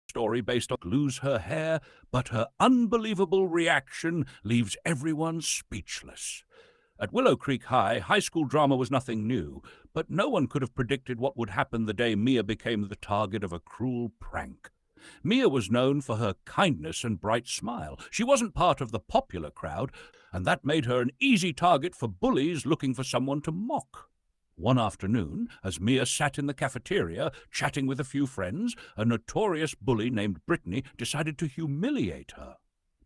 story based on lose her hair, but her unbelievable reaction leaves everyone speechless. At Willow Creek High, high school drama was nothing new, but no one could have predicted what would happen the day Mia became the target of a cruel prank. Mia was known for her kindness and bright smile. She wasn't part of the popular crowd, and that made her an easy target for bullies looking for someone to mock. One afternoon, as Mia sat in the cafeteria, chatting with a few friends, a notorious bully named Brittany decided to humiliate her.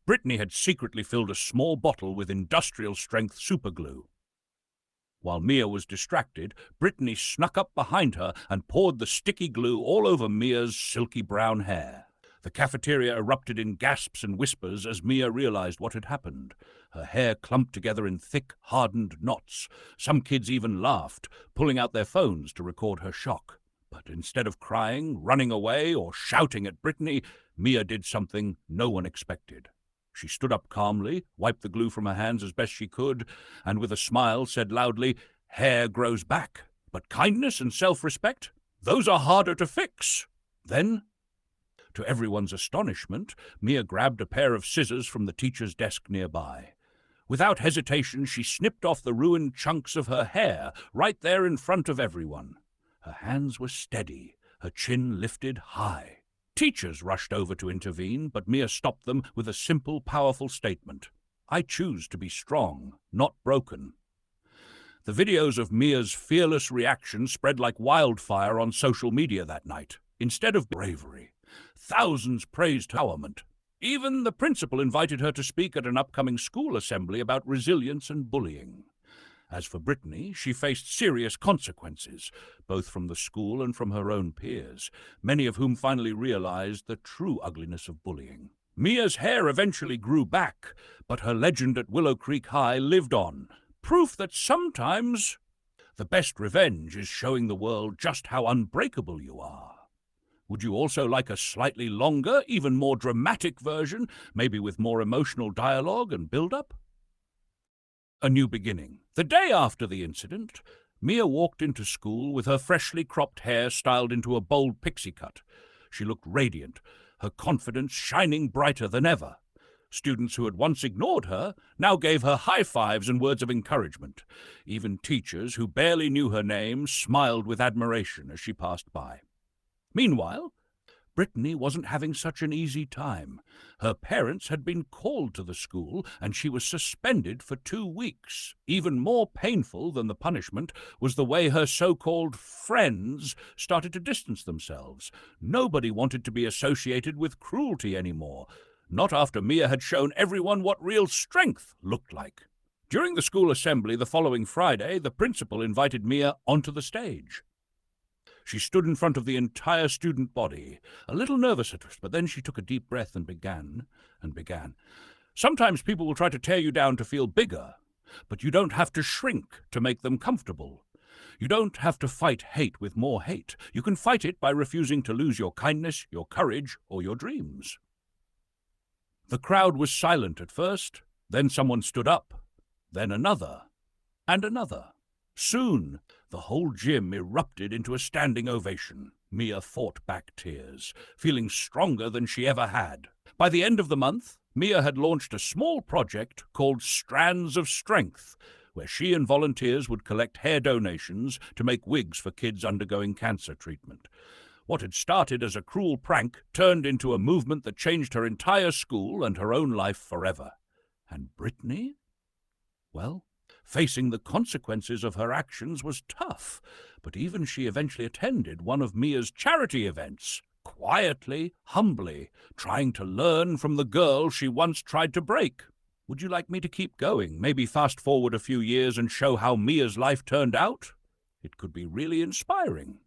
Brittany had secretly filled a small bottle with industrial-strength superglue. While Mia was distracted, Brittany snuck up behind her and poured the sticky glue all over Mia's silky brown hair. The cafeteria erupted in gasps and whispers as Mia realized what had happened. Her hair clumped together in thick, hardened knots. Some kids even laughed, pulling out their phones to record her shock. But instead of crying, running away, or shouting at Brittany, Mia did something no one expected. She stood up calmly, wiped the glue from her hands as best she could, and with a smile said loudly, "Hair grows back, but kindness and self-respect, those are harder to fix." Then, to everyone's astonishment, Mia grabbed a pair of scissors from the teacher's desk nearby. Without hesitation, she snipped off the ruined chunks of her hair right there in front of everyone. Her hands were steady, her chin lifted high. Teachers rushed over to intervene, but Mia stopped them with a simple, powerful statement. "I choose to be strong, not broken." The videos of Mia's fearless reaction spread like wildfire on social media that night. Instead of bravery, thousands praised her empowerment. Even the principal invited her to speak at an upcoming school assembly about resilience and bullying. As for Brittany, she faced serious consequences, both from the school and from her own peers, many of whom finally realized the true ugliness of bullying. Mia's hair eventually grew back, but her legend at Willow Creek High lived on, proof that sometimes the best revenge is showing the world just how unbreakable you are. Would you also like a slightly longer, even more dramatic version, maybe with more emotional dialogue and build-up? A new beginning. The day after the incident, Mia walked into school with her freshly cropped hair styled into a bold pixie cut. She looked radiant, her confidence shining brighter than ever. Students who had once ignored her now gave her high fives and words of encouragement. Even teachers who barely knew her name smiled with admiration as she passed by. Meanwhile, Brittany wasn't having such an easy time. Her parents had been called to the school, and she was suspended for 2 weeks. Even more painful than the punishment was the way her so-called friends started to distance themselves. Nobody wanted to be associated with cruelty anymore, not after Mia had shown everyone what real strength looked like. During the school assembly the following Friday, the principal invited Mia onto the stage. She stood in front of the entire student body, a little nervous at first, but then she took a deep breath and began. "Sometimes people will try to tear you down to feel bigger, but you don't have to shrink to make them comfortable. You don't have to fight hate with more hate. You can fight it by refusing to lose your kindness, your courage, or your dreams." The crowd was silent at first, then someone stood up, then another, and another. Soon, the whole gym erupted into a standing ovation. Mia fought back tears, feeling stronger than she ever had. By the end of the month, Mia had launched a small project called Strands of Strength, where she and volunteers would collect hair donations to make wigs for kids undergoing cancer treatment. What had started as a cruel prank turned into a movement that changed her entire school and her own life forever. And Brittany? Well, facing the consequences of her actions was tough, but even she eventually attended one of Mia's charity events, quietly, humbly, trying to learn from the girl she once tried to break. Would you like me to keep going, maybe fast forward a few years and show how Mia's life turned out? It could be really inspiring.